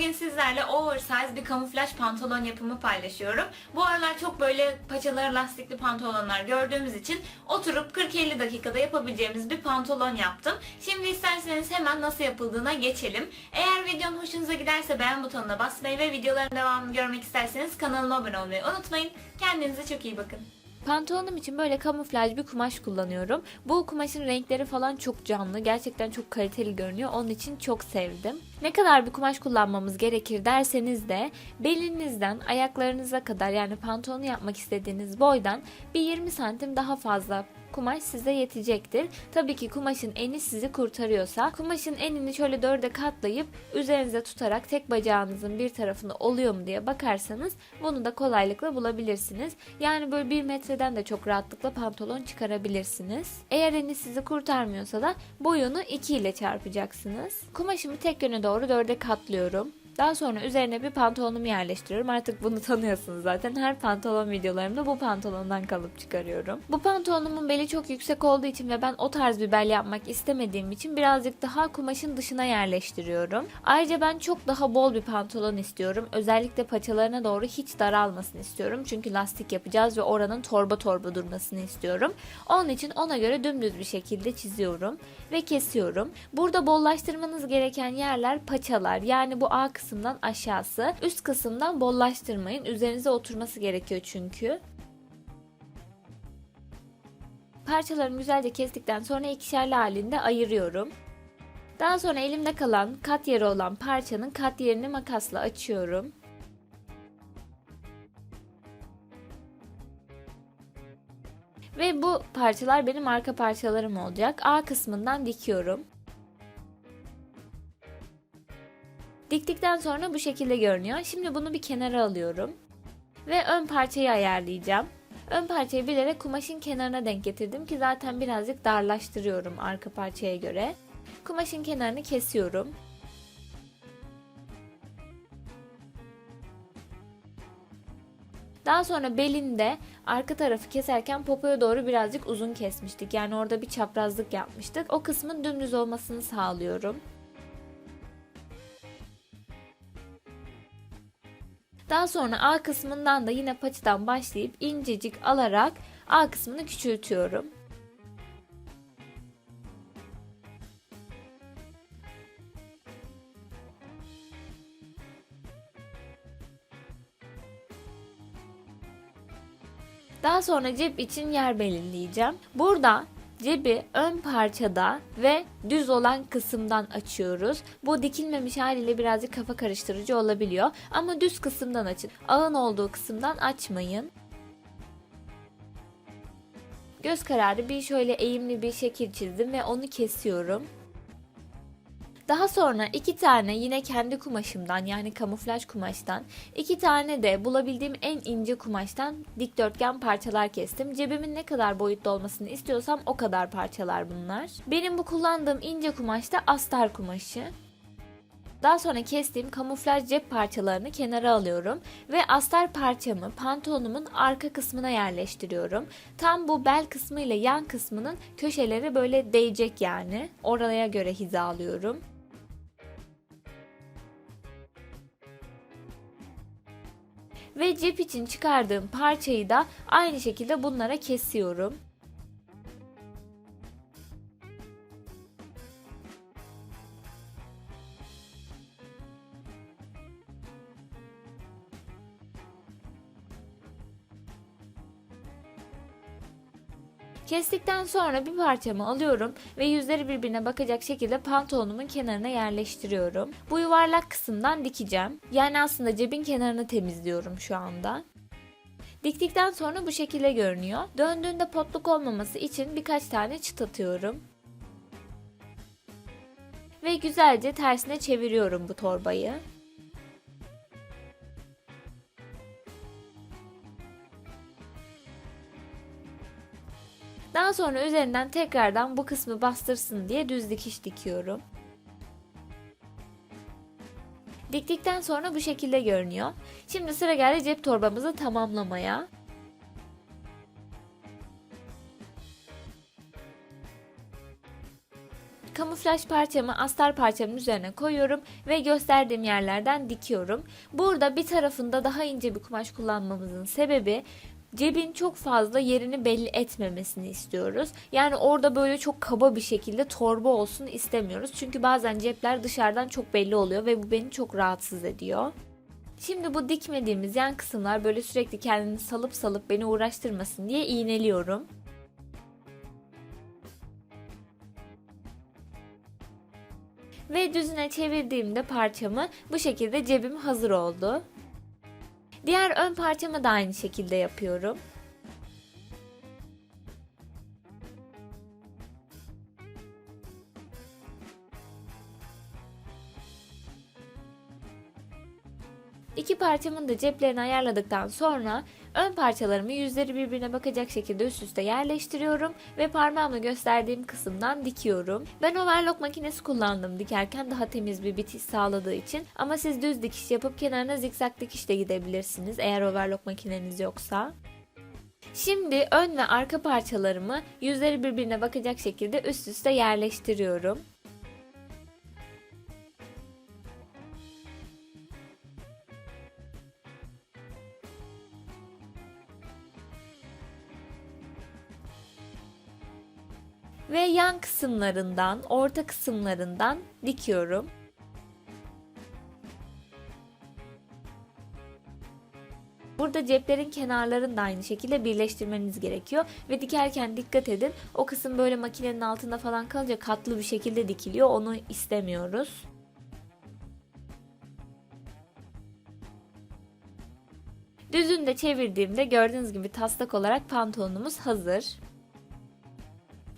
Bugün sizlerle oversize bir kamuflaj pantolon yapımı paylaşıyorum. Bu aralar çok böyle paçaları lastikli pantolonlar gördüğümüz için oturup 40-50 dakikada yapabileceğimiz bir pantolon yaptım. Şimdi isterseniz hemen nasıl yapıldığına geçelim. Eğer videom hoşunuza giderse beğen butonuna basmayı ve videoların devamını görmek isterseniz kanalıma abone olmayı unutmayın. Kendinize çok iyi bakın. Pantolonum için böyle kamuflaj bir kumaş kullanıyorum. Bu kumaşın renkleri falan çok canlı. Gerçekten çok kaliteli görünüyor. Onun için çok sevdim. Ne kadar bir kumaş kullanmamız gerekir derseniz de belinizden ayaklarınıza kadar, yani pantolonu yapmak istediğiniz boydan bir 20 santim daha fazla kumaş size yetecektir. Tabii ki kumaşın eni sizi kurtarıyorsa, kumaşın enini şöyle 4'e katlayıp üzerinize tutarak tek bacağınızın bir tarafında oluyor mu diye bakarsanız bunu da kolaylıkla bulabilirsiniz. Yani böyle 1 metreden de çok rahatlıkla pantolon çıkarabilirsiniz. Eğer eni sizi kurtarmıyorsa da boyunu 2 ile çarpacaksınız. Kumaşımı tek yöne doğru 4'e katlıyorum. Daha sonra üzerine bir pantolonumu yerleştiriyorum. Artık bunu tanıyorsunuz zaten. Her pantolon videolarımda bu pantolondan kalıp çıkarıyorum. Bu pantolonumun beli çok yüksek olduğu için ve ben o tarz bir bel yapmak istemediğim için birazcık daha kumaşın dışına yerleştiriyorum. Ayrıca ben çok daha bol bir pantolon istiyorum. Özellikle paçalarına doğru hiç daralmasını istiyorum. Çünkü lastik yapacağız ve oranın torba torba durmasını istiyorum. Onun için ona göre dümdüz bir şekilde çiziyorum ve kesiyorum. Burada bollaştırmanız gereken yerler paçalar. Yani bu A kısımdan aşağısı. Üst kısımdan bollaştırmayın. Üzerinize oturması gerekiyor çünkü. Parçalarımı güzelce kestikten sonra ikişerli halinde ayırıyorum. Daha sonra elimde kalan kat yeri olan parçanın kat yerini makasla açıyorum. Ve bu parçalar benim arka parçalarım olacak. A kısmından dikiyorum. Diktikten sonra bu şekilde görünüyor. Şimdi bunu bir kenara alıyorum. Ve ön parçayı ayarlayacağım. Ön parçayı bilerek kumaşın kenarına denk getirdim ki zaten birazcık darlaştırıyorum arka parçaya göre. Kumaşın kenarını kesiyorum. Daha sonra belinde arka tarafı keserken popoya doğru birazcık uzun kesmiştik. Yani orada bir çaprazlık yapmıştık. O kısmın dümdüz olmasını sağlıyorum. Daha sonra A kısmından da yine paçadan başlayıp incecik alarak A kısmını küçültüyorum. Daha sonra cep için yer belirleyeceğim. Burada cebi ön parçada ve düz olan kısımdan açıyoruz. Bu dikilmemiş haliyle birazcık kafa karıştırıcı olabiliyor. Ama düz kısımdan açın. Ağın olduğu kısımdan açmayın. Göz kararı bir şöyle eğimli bir şekil çizdim ve onu kesiyorum. Daha sonra 2 tane yine kendi kumaşımdan, yani kamuflaj kumaştan, 2 tane de bulabildiğim en ince kumaştan dikdörtgen parçalar kestim. Cebimin ne kadar boyutta olmasını istiyorsam o kadar parçalar bunlar. Benim bu kullandığım ince kumaş da astar kumaşı. Daha sonra kestiğim kamuflaj cep parçalarını kenara alıyorum ve astar parçamı pantolonumun arka kısmına yerleştiriyorum. Tam bu bel kısmı ile yan kısmının köşeleri böyle değecek, yani oraya göre hizalıyorum. Ve cep için çıkardığım parçayı da aynı şekilde bunlara kesiyorum. Kestikten sonra bir parçamı alıyorum ve yüzleri birbirine bakacak şekilde pantolonumun kenarına yerleştiriyorum. Bu yuvarlak kısımdan dikeceğim. Yani aslında cebin kenarını temizliyorum şu anda. Diktikten sonra bu şekilde görünüyor. Döndüğünde potluk olmaması için birkaç tane çıt atıyorum. Ve güzelce tersine çeviriyorum bu torbayı. Daha sonra üzerinden tekrardan bu kısmı bastırsın diye düz dikiş dikiyorum. Diktikten sonra bu şekilde görünüyor. Şimdi sıra geldi cep torbamızı tamamlamaya. kamuflaj parçamı astar parçamın üzerine koyuyorum ve gösterdiğim yerlerden dikiyorum. Burada bir tarafında daha ince bir kumaş kullanmamızın sebebi cebin çok fazla yerini belli etmemesini istiyoruz. Yani orada böyle çok kaba bir şekilde torba olsun istemiyoruz. Çünkü bazen cepler dışarıdan çok belli oluyor ve bu beni çok rahatsız ediyor. Şimdi bu dikmediğimiz yan kısımlar böyle sürekli kendini salıp beni uğraştırmasın diye iğneliyorum. Ve düzüne çevirdiğimde parçamı bu şekilde cebim hazır oldu. Diğer ön parçamı da aynı şekilde yapıyorum. İki parçamın da ceplerini ayarladıktan sonra ön parçalarımı yüzleri birbirine bakacak şekilde üst üste yerleştiriyorum ve parmağımla gösterdiğim kısımdan dikiyorum. Ben overlock makinesi kullandım dikerken, daha temiz bir bitiş sağladığı için, ama siz düz dikiş yapıp kenarına zikzak dikiş de gidebilirsiniz eğer overlock makineniz yoksa. Şimdi ön ve arka parçalarımı yüzleri birbirine bakacak şekilde üst üste yerleştiriyorum. Ve yan kısımlarından, orta kısımlarından dikiyorum. Burada ceplerin kenarlarını da aynı şekilde birleştirmeniz gerekiyor ve dikerken dikkat edin, o kısım böyle makinenin altında falan kalınca katlı bir şekilde dikiliyor, onu istemiyoruz. Düzünü de çevirdiğimde gördüğünüz gibi taslak olarak pantolonumuz hazır.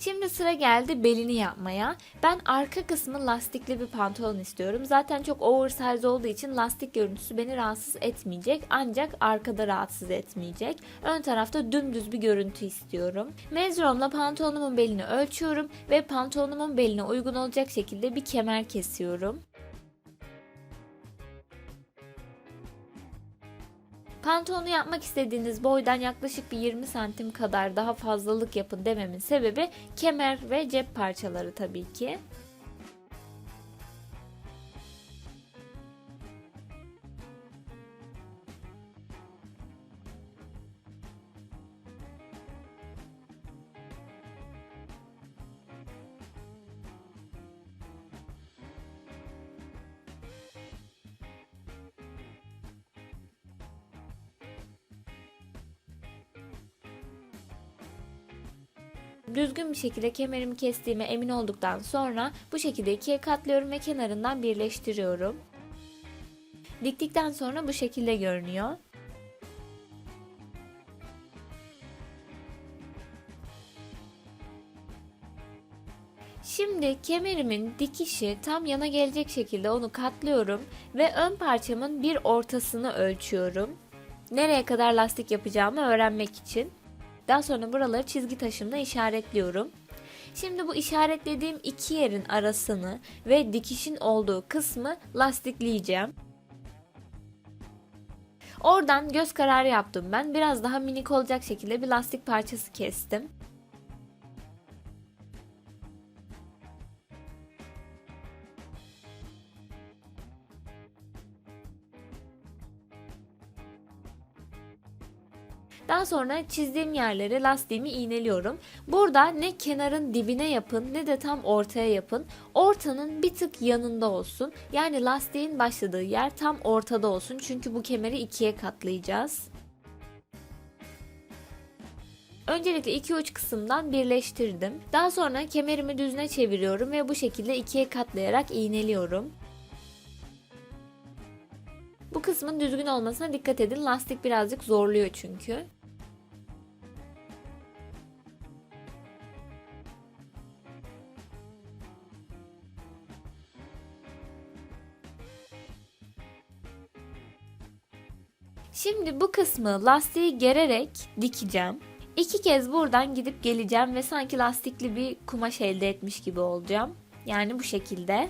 Şimdi sıra geldi belini yapmaya. Ben arka kısmı lastikli bir pantolon istiyorum. Zaten çok oversize olduğu için lastik görüntüsü beni rahatsız etmeyecek. Ancak arkada rahatsız etmeyecek. Ön tarafta dümdüz bir görüntü istiyorum. Mezromla pantolonumun belini ölçüyorum ve pantolonumun beline uygun olacak şekilde bir kemer kesiyorum. Pantolonu yapmak istediğiniz boydan yaklaşık bir 20 santim kadar daha fazlalık yapın dememin sebebi kemer ve cep parçaları tabii ki. Düzgün bir şekilde kemerimi kestiğime emin olduktan sonra bu şekilde ikiye katlıyorum ve kenarından birleştiriyorum. Diktikten sonra bu şekilde görünüyor. Şimdi kemerimin dikişi tam yana gelecek şekilde onu katlıyorum ve ön parçamın bir ortasını ölçüyorum. Nereye kadar lastik yapacağımı öğrenmek için. Daha sonra buraları çizgi taşımla işaretliyorum. Şimdi bu işaretlediğim iki yerin arasını ve dikişin olduğu kısmı lastikleyeceğim. Oradan göz kararı yaptım ben. Biraz daha minik olacak şekilde bir lastik parçası kestim. Daha sonra çizdiğim yerlere lastiğimi iğneliyorum. Burada ne kenarın dibine yapın ne de tam ortaya yapın. Ortanın bir tık yanında olsun. Yani lastiğin başladığı yer tam ortada olsun. Çünkü bu kemeri ikiye katlayacağız. Öncelikle iki uç kısımdan birleştirdim. Daha sonra kemerimi düzüne çeviriyorum ve bu şekilde ikiye katlayarak iğneliyorum. Bu kısmın düzgün olmasına dikkat edin. Lastik birazcık zorluyor çünkü. Şimdi bu kısmı lastiği gererek dikeceğim. İki kez buradan gidip geleceğim ve sanki lastikli bir kumaş elde etmiş gibi olacağım. Yani bu şekilde.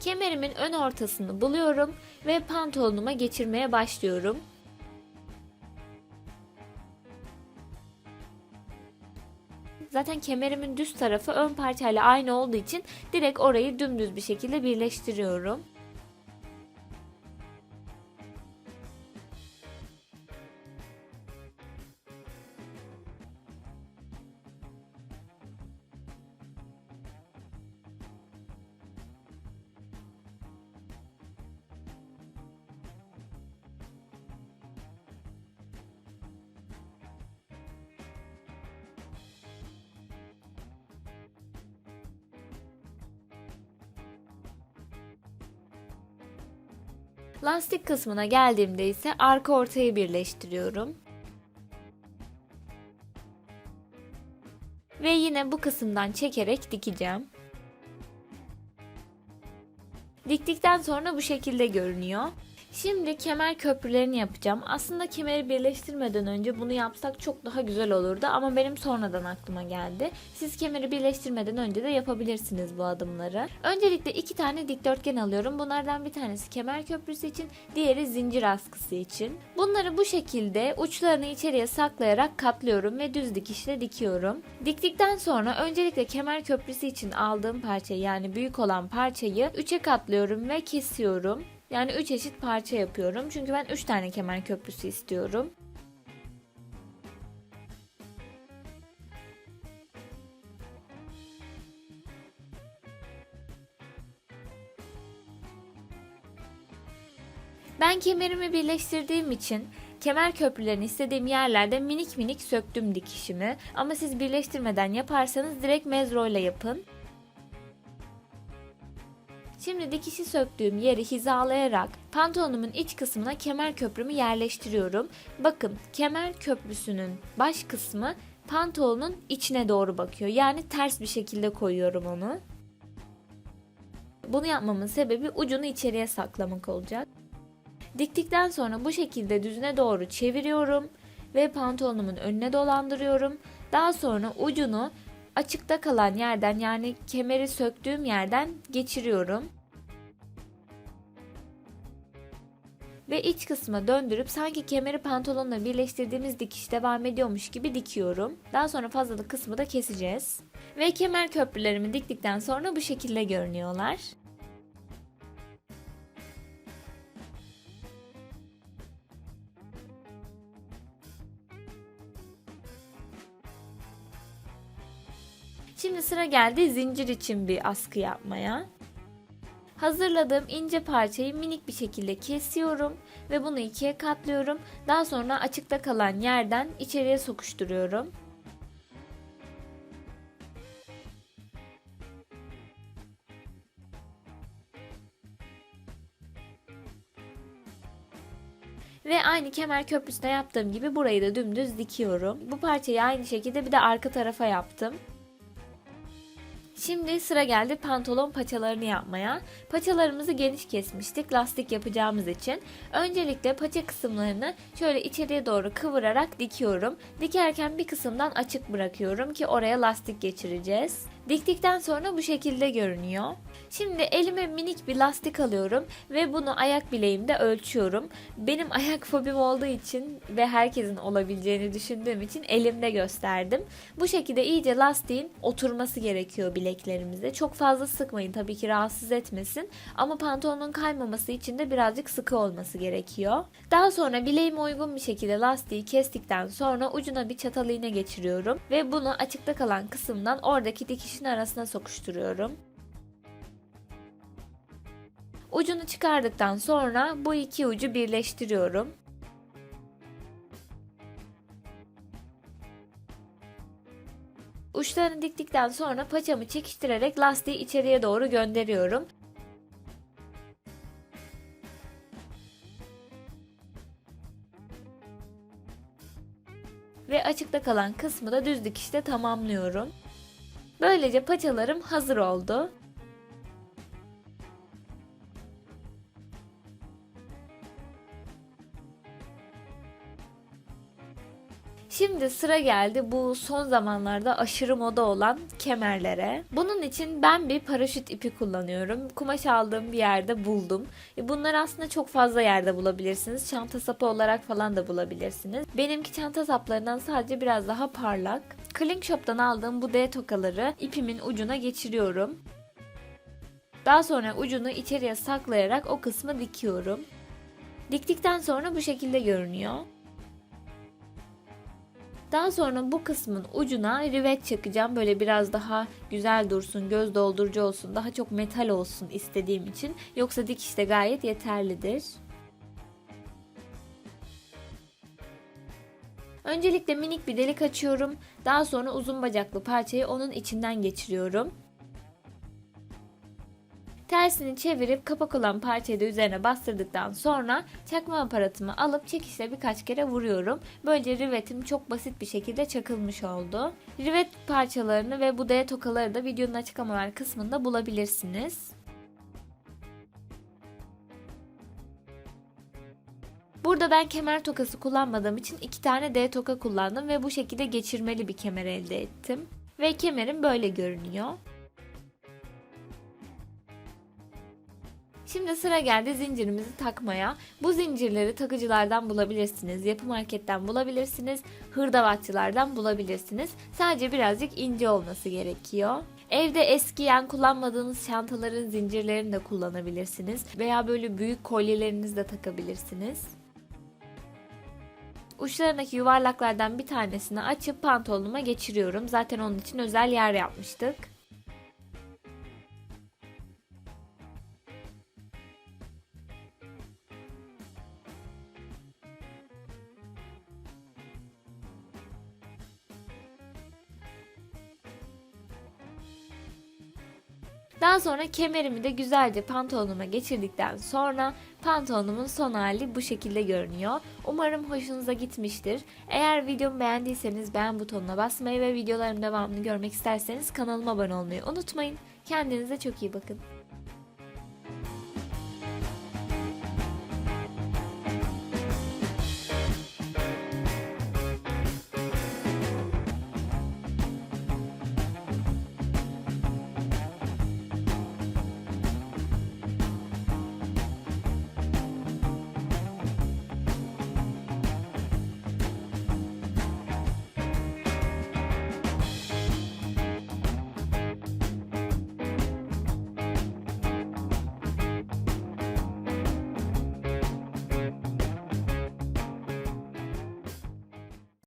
Kemerimin ön ortasını buluyorum ve pantolonuma geçirmeye başlıyorum. Zaten kemerimin düz tarafı ön parçayla aynı olduğu için direkt orayı dümdüz bir şekilde birleştiriyorum. Lastik kısmına geldiğimde ise arka ortayı birleştiriyorum. Ve yine bu kısımdan çekerek dikeceğim. Diktikten sonra bu şekilde görünüyor. Şimdi kemer köprülerini yapacağım. Aslında kemeri birleştirmeden önce bunu yapsak çok daha güzel olurdu ama benim sonradan aklıma geldi. Siz kemeri birleştirmeden önce de yapabilirsiniz bu adımları. Öncelikle 2 tane dikdörtgen alıyorum. Bunlardan bir tanesi kemer köprüsü için, diğeri zincir askısı için. Bunları bu şekilde uçlarını içeriye saklayarak katlıyorum ve düz dikişle dikiyorum. Diktikten sonra öncelikle kemer köprüsü için aldığım parçayı, yani büyük olan parçayı 3'e katlıyorum ve kesiyorum. Yani 3 eşit parça yapıyorum. Çünkü ben 3 tane kemer köprüsü istiyorum. Ben kemerimi birleştirdiğim için kemer köprülerini istediğim yerlerde minik minik söktüm dikişimi. Ama siz birleştirmeden yaparsanız direkt mezro ile yapın. Şimdi dikişi söktüğüm yeri hizalayarak pantolonumun iç kısmına kemer köprümü yerleştiriyorum. Bakın, kemer köprüsünün baş kısmı pantolonun içine doğru bakıyor. Yani ters bir şekilde koyuyorum onu. Bunu yapmamın sebebi ucunu içeriye saklamak olacak. Diktikten sonra bu şekilde düzüne doğru çeviriyorum ve pantolonumun önüne dolandırıyorum. Daha sonra ucunu açıkta kalan yerden, yani kemeri söktüğüm yerden geçiriyorum. Ve iç kısma döndürüp sanki kemeri pantolonla birleştirdiğimiz dikiş devam ediyormuş gibi dikiyorum. Daha sonra fazlalık kısmı da keseceğiz. Ve kemer köprülerimi diktikten sonra bu şekilde görünüyorlar. Şimdi sıra geldi zincir için bir askı yapmaya. Hazırladığım ince parçayı minik bir şekilde kesiyorum ve bunu ikiye katlıyorum. Daha sonra açıkta kalan yerden içeriye sokuşturuyorum. Ve aynı kemer köprüsüne yaptığım gibi burayı da dümdüz dikiyorum. Bu parçayı aynı şekilde bir de arka tarafa yaptım. Şimdi sıra geldi pantolon paçalarını yapmaya. Paçalarımızı geniş kesmiştik lastik yapacağımız için. Öncelikle paça kısımlarını şöyle içeriye doğru kıvırarak dikiyorum. Dikerken bir kısımdan açık bırakıyorum ki oraya lastik geçireceğiz. Diktikten sonra bu şekilde görünüyor. Şimdi elime minik bir lastik alıyorum ve bunu ayak bileğimde ölçüyorum. Benim ayak fobim olduğu için ve herkesin olabileceğini düşündüğüm için elimde gösterdim. Bu şekilde iyice lastiğin oturması gerekiyor bileklerimize. Çok fazla sıkmayın, tabii ki rahatsız etmesin. Ama pantolonun kaymaması için de birazcık sıkı olması gerekiyor. Daha sonra bileğime uygun bir şekilde lastiği kestikten sonra ucuna bir çatal iğne geçiriyorum. Ve bunu açıkta kalan kısımdan oradaki dikişin arasına sokuşturuyorum. Ucunu çıkardıktan sonra bu iki ucu birleştiriyorum. Uçlarını diktikten sonra paçamı çekiştirerek lastiği içeriye doğru gönderiyorum. Ve açıkta kalan kısmı da düz dikişle tamamlıyorum. Böylece paçalarım hazır oldu. Şimdi sıra geldi bu son zamanlarda aşırı moda olan kemerlere. Bunun için ben bir paraşüt ipi kullanıyorum. Kumaş aldığım bir yerde buldum. Bunları aslında çok fazla yerde bulabilirsiniz. Çanta sapı olarak falan da bulabilirsiniz. Benimki çanta saplarından sadece biraz daha parlak. Kling Shop'tan aldığım bu D tokaları ipimin ucuna geçiriyorum. Daha sonra ucunu içeriye saklayarak o kısmı dikiyorum. Diktikten sonra bu şekilde görünüyor. Daha sonra bu kısmın ucuna rivet çakacağım. Böyle biraz daha güzel dursun, göz doldurucu olsun, daha çok metal olsun istediğim için. Yoksa dikiş de gayet yeterlidir. Öncelikle minik bir delik açıyorum. Daha sonra uzun bacaklı parçayı onun içinden geçiriyorum. Tersini çevirip kapak olan parçayı da üzerine bastırdıktan sonra çakma aparatımı alıp çekişle birkaç kere vuruyorum. Böylece rivetim çok basit bir şekilde çakılmış oldu. Rivet parçalarını ve bu D tokaları da videonun açıklamalar kısmında bulabilirsiniz. Burada ben kemer tokası kullanmadığım için 2 tane D toka kullandım ve bu şekilde geçirmeli bir kemer elde ettim. Ve kemerim böyle görünüyor. Şimdi sıra geldi zincirimizi takmaya. Bu zincirleri takıcılardan bulabilirsiniz, yapı marketten bulabilirsiniz, hırdavatçılardan bulabilirsiniz. Sadece birazcık ince olması gerekiyor. Evde eskiyen kullanmadığınız çantaların zincirlerini de kullanabilirsiniz veya böyle büyük kolyelerinizi de takabilirsiniz. Uçlarındaki yuvarlaklardan bir tanesini açıp pantolonuma geçiriyorum. Zaten onun için özel yer yapmıştık. Daha sonra kemerimi de güzelce pantolonuma geçirdikten sonra pantolonumun son hali bu şekilde görünüyor. Umarım hoşunuza gitmiştir. Eğer videomu beğendiyseniz beğen butonuna basmayı ve videolarımın devamını görmek isterseniz kanalıma abone olmayı unutmayın. Kendinize çok iyi bakın.